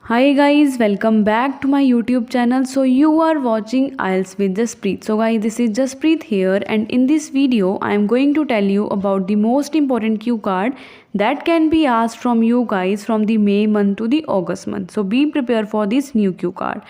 Hi guys, welcome back to my YouTube channel. So you are watching IELTS with Jaspreet. So guys, this is Jaspreet here, and in this video I am going to tell you about the most important cue card that can be asked from you guys from the May month to the August month. So be prepared for this new cue card.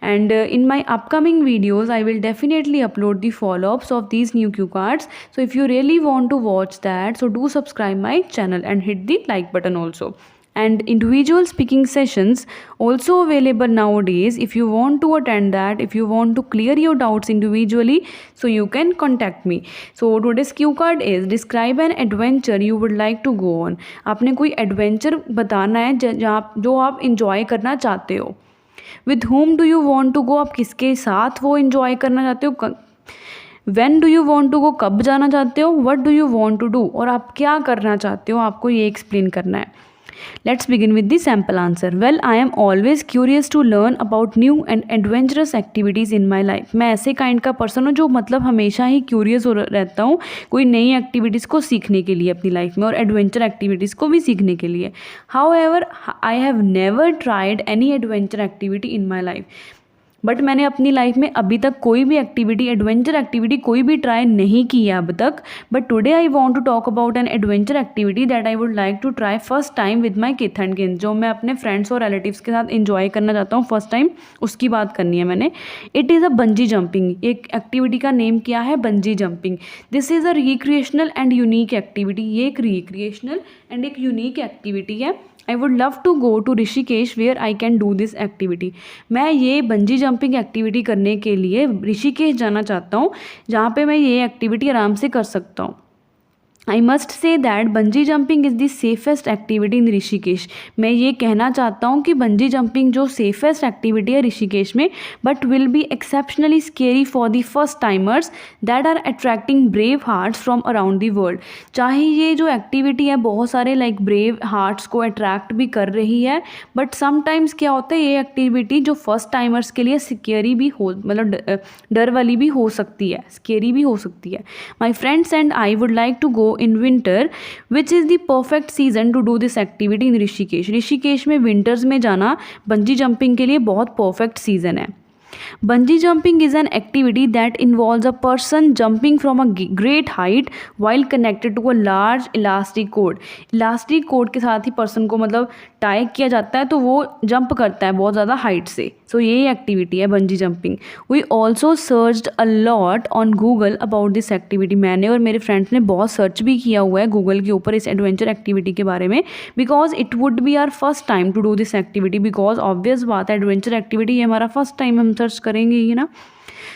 And in my upcoming videos I will definitely upload the follow-ups of these new cue cards. So if you really want to watch that, so do subscribe my channel and hit the like button also. And individual speaking sessions also available nowadays. If you want to attend that, if you want to clear your doubts individually, so you can contact me. So today's cue card is describe an adventure you would like to go on. आपने कोई adventure बताना है जहाँ जो आप enjoy करना चाहते हो. With whom do you want to go, आप किसके साथ वो इंजॉय करना चाहते हो. When do you want to go, कब जाना चाहते हो. What do you want to do, और आप क्या करना चाहते हो, आपको ये एक्सप्लेन करना है. Let's begin with the sample answer. Well, I am always curious to learn about new and adventurous activities in my life. मैं ऐसे काइंड का पर्सन हूँ जो मतलब हमेशा ही क्यूरियस हो रहता हूँ कोई नई एक्टिविटीज़ को सीखने के लिए अपनी लाइफ में, और एडवेंचर एक्टिविटीज़ को भी सीखने के लिए. However, I have never tried any adventure activity in my life. But मैंने अपनी लाइफ में अभी तक कोई भी एक्टिविटी, एडवेंचर एक्टिविटी कोई भी ट्राई नहीं की है अब तक. But today I want to talk about an adventure activity that I would like to try first time with my kith and kins, जो मैं अपने फ्रेंड्स और रिलेटिव्स के साथ एंजॉय करना चाहता हूँ फर्स्ट टाइम, उसकी बात करनी है मैंने. It is a bungee jumping. एक एक्टिविटी का नेम क्या है, bungee jumping. This is a recreational and unique activity. ये एक रिक्रिएशनल एंड एक यूनिक एक्टिविटी है. I would love to go to Rishikesh where I can do this activity. मैं ये बंजी जंपिंग एक्टिविटी करने के लिए ऋषिकेश जाना चाहता हूँ जहाँ पे मैं ये एक्टिविटी आराम से कर सकता हूँ. I must say that bungee jumping is the safest activity in Rishikesh. मैं ये कहना चाहता हूँ कि बंजी जंपिंग जो सेफेस्ट एक्टिविटी है ऋषिकेश में, but will be exceptionally scary for the first timers that are attracting brave hearts from around the world. चाहे ये जो एक्टिविटी है बहुत सारे लाइक ब्रेव हार्ट्स को अट्रैक्ट भी कर रही है, बट समटाइम्स क्या होता है ये एक्टिविटी जो फर्स्ट टाइमर्स के लिए स्केरी भी हो, मतलब डर वाली भी हो सकती है, स्केरी भी हो सकती है. My friends and I would like to go in winter, which is the perfect season to do this activity in Rishikesh. Rishikesh में विंटर्स में जाना बंजी जंपिंग के लिए बहुत परफेक्ट सीजन है. Bungee jumping is an activity that involves a person jumping from a great height while connected to a large elastic cord. Elastic cord के साथ ही person को मतलब टाई किया जाता है तो वो जंप करता है बहुत ज़्यादा हाइट से. सो ये एक्टिविटी है bungee jumping. We also searched a lot on Google about this activity. मैंने और मेरे फ्रेंड्स ने बहुत सर्च भी किया हुआ है गूगल के ऊपर इस एडवेंचर एक्टिविटी के बारे में, because it would be our first time to do this activity. Because obvious बात है एडवेंचर एक्टिविटी ये हमारा फर्स्ट टाइम हम सर्च करेंगे ही ना.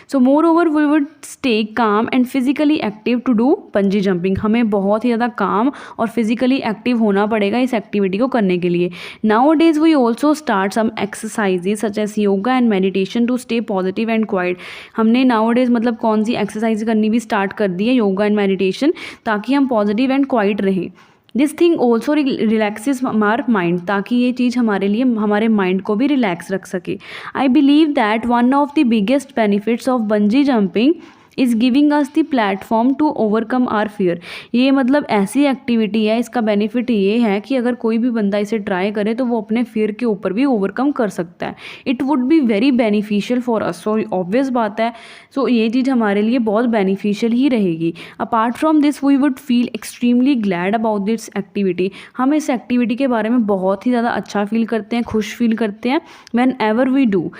So moreover we would stay calm and physically active to do bungee jumping. हमें बहुत ही ज़्यादा काम और फिजिकली एक्टिव होना पड़ेगा इस एक्टिविटी को करने के लिए. Now days we also start some exercises such as yoga and meditation to stay positive and quite. हमने नाउ डेज मतलब कौन सी एक्सरसाइज करनी भी स्टार्ट कर दी है, योगा एंड मेडिटेशन, ताकि हम पॉजिटिव एंड क्वाइट रहें. This thing also relaxes our mind, ताकि ये चीज़ हमारे लिए हमारे माइंड को भी रिलैक्स रख सके. I believe that one of the biggest benefits of bungee jumping is giving us the platform to overcome our fear. ये मतलब ऐसी एक्टिविटी है, इसका बेनिफिट ये है कि अगर कोई भी बंदा इसे ट्राई करे तो वो अपने फियर के ऊपर भी ओवरकम कर सकता है. It would be very beneficial for us. So obvious बात है, सो ये चीज़ हमारे लिए बहुत बेनिफिशियल ही रहेगी. Apart from this we would feel extremely glad about this activity. हम इस एक्टिविटी के बारे में बहुत ही ज़्यादा अच्छा फील करते हैं, खुश फील करते हैं whenever we do.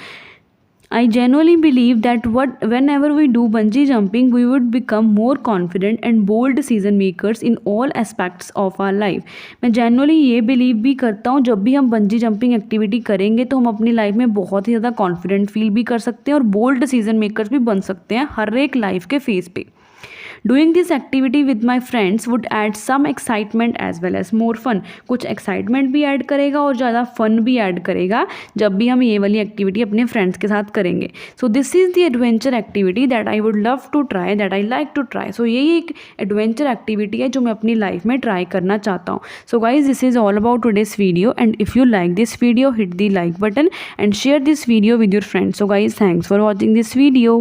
I genuinely believe that whenever we do bungee jumping, we would become more confident and bold decision makers in all aspects of our life. मैं genuinely ये believe भी करता हूँ जब भी हम बंजी जंपिंग एक्टिविटी करेंगे तो हम अपनी लाइफ में बहुत ही ज़्यादा कॉन्फिडेंट फील भी कर सकते हैं और बोल्ड डिसीजन मेकर्स भी बन सकते हैं हर एक लाइफ के फेज पे. Doing this activity with my friends would add some excitement as well as more fun. कुछ excitement भी ऐड करेगा और ज़्यादा fun भी ऐड करेगा जब भी हम ये वाली एक्टिविटी अपने फ्रेंड्स के साथ करेंगे. So this is the adventure activity that I would love to try, that I like to try. So यही एक adventure activity है जो मैं अपनी लाइफ में ट्राई करना चाहता हूँ. So guys, this is all about today's video, and if you like this video, hit the like button and share this video with your friends. So guys, thanks for watching this video.